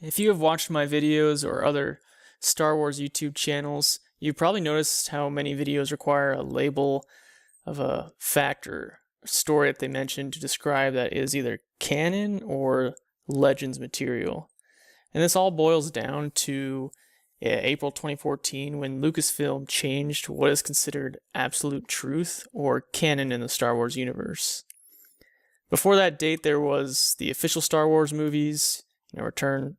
If you have watched my videos or other Star Wars YouTube channels, you've probably noticed how many videos require a label of a fact or story that they mention to describe that is either canon or Legends material. And this all boils down to April 2014 when Lucasfilm changed what is considered absolute truth or canon in the Star Wars universe. Before that date, there was the official Star Wars movies, Return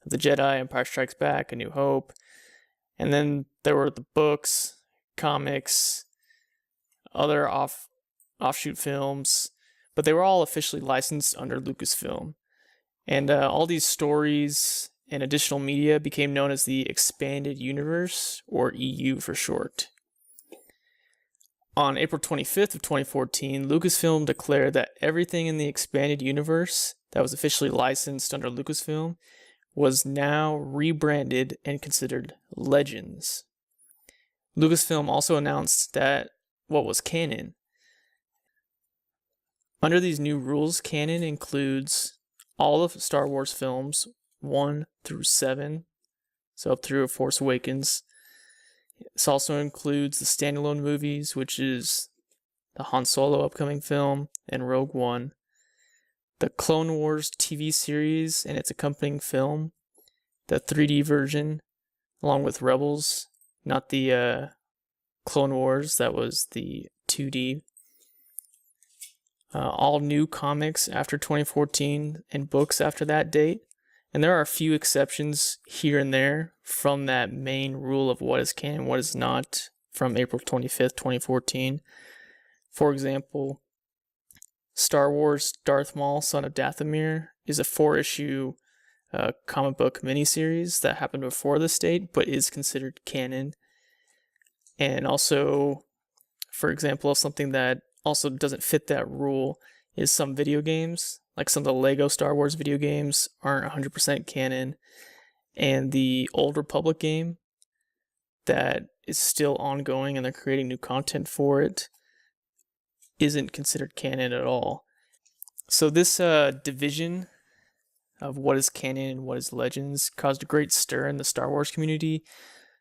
of the Jedi, Empire Strikes Back, A New Hope, and then there were the books, comics, other offshoot films, but they were all officially licensed under Lucasfilm. And all these stories and additional media became known as the Expanded Universe, or EU for short. On April 25th of 2014, Lucasfilm declared that everything in the Expanded Universe that was officially licensed under Lucasfilm was now rebranded and considered Legends. Lucasfilm also announced that what was canon. Under these new rules, canon includes all of Star Wars films 1 through 7, so up through Force Awakens. This also includes the standalone movies, which is the Han Solo upcoming film and Rogue One, the Clone Wars TV series and its accompanying film, the 3D version, along with Rebels, not the Clone Wars, that was the 2D. All new comics after 2014 and books after that date. And there are a few exceptions here and there from that main rule of what is canon and what is not from April 25th, 2014. For example, Star Wars Darth Maul, Son of Dathomir is a 4-issue comic book miniseries that happened before this date, but is considered canon. And also, for example, something that also doesn't fit that rule is some video games, like some of the Lego Star Wars video games aren't 100% canon, and the Old Republic game that is still ongoing and they're creating new content for it isn't considered canon at all. So this division of what is canon and what is Legends caused a great stir in the Star Wars community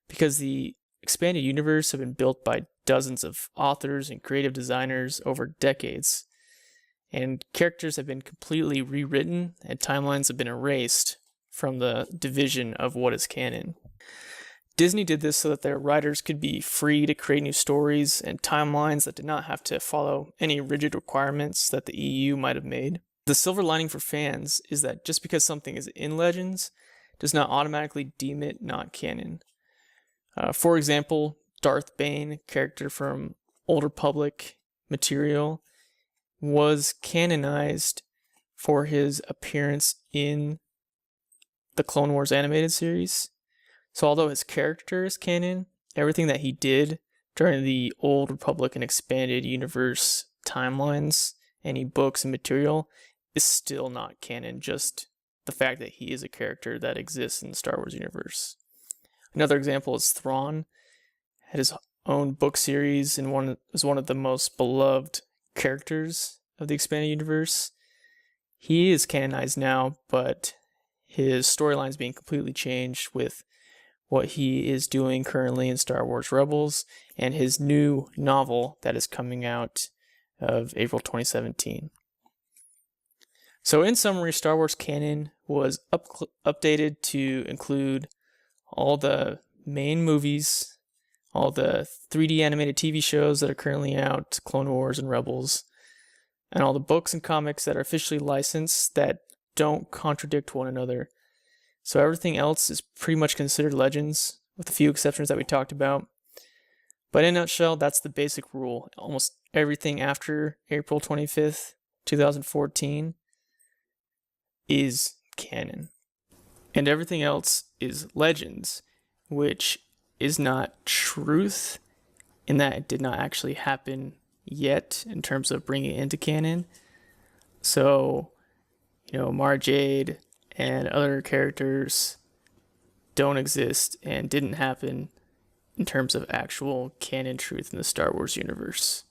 because the expanded universe have been built by dozens of authors and creative designers over decades, and characters have been completely rewritten and timelines have been erased from the division of what is canon. Disney did this so that their writers could be free to create new stories and timelines that did not have to follow any rigid requirements that the EU might have made. The silver lining for fans is that just because something is in Legends does not automatically deem it not canon. For example, Darth Bane, character from Old Republic material, was canonized for his appearance in the Clone Wars animated series. So although his character is canon, everything that he did during the Old Republic and Expanded Universe timelines, any books and material, is still not canon, just the fact that he is a character that exists in the Star Wars universe. Another example is Thrawn had his own book series and was one of the most beloved characters of the Expanded Universe. He is canonized now, but his storyline is being completely changed with what he is doing currently in Star Wars Rebels and his new novel that is coming out of April 2017. So in summary, Star Wars canon was updated to include all the main movies, all the 3D animated TV shows that are currently out, Clone Wars and Rebels, and all the books and comics that are officially licensed that don't contradict one another. So everything else is pretty much considered Legends, with a few exceptions that we talked about. But in a nutshell, that's the basic rule. Almost everything after April 25th, 2014 is canon. And everything else is Legends, which is not truth in that it did not actually happen yet in terms of bringing it into canon. So, Mara Jade and other characters don't exist and didn't happen in terms of actual canon truth in the Star Wars universe.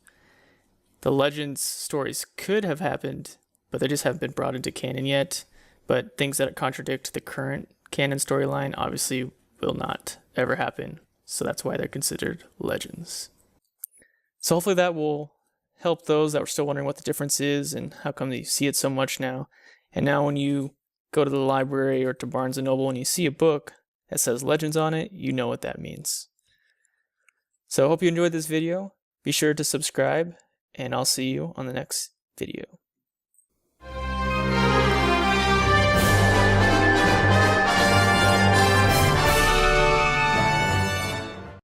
The Legends stories could have happened, but they just haven't been brought into canon yet. But things that contradict the current canon storyline obviously will not ever happen. So that's why they're considered legends. So hopefully that will help those that were still wondering what the difference is and how come you see it so much now. And now when you go to the library or to Barnes & Noble and you see a book that says Legends on it, you know what that means. So I hope you enjoyed this video. Be sure to subscribe, and I'll see you on the next video.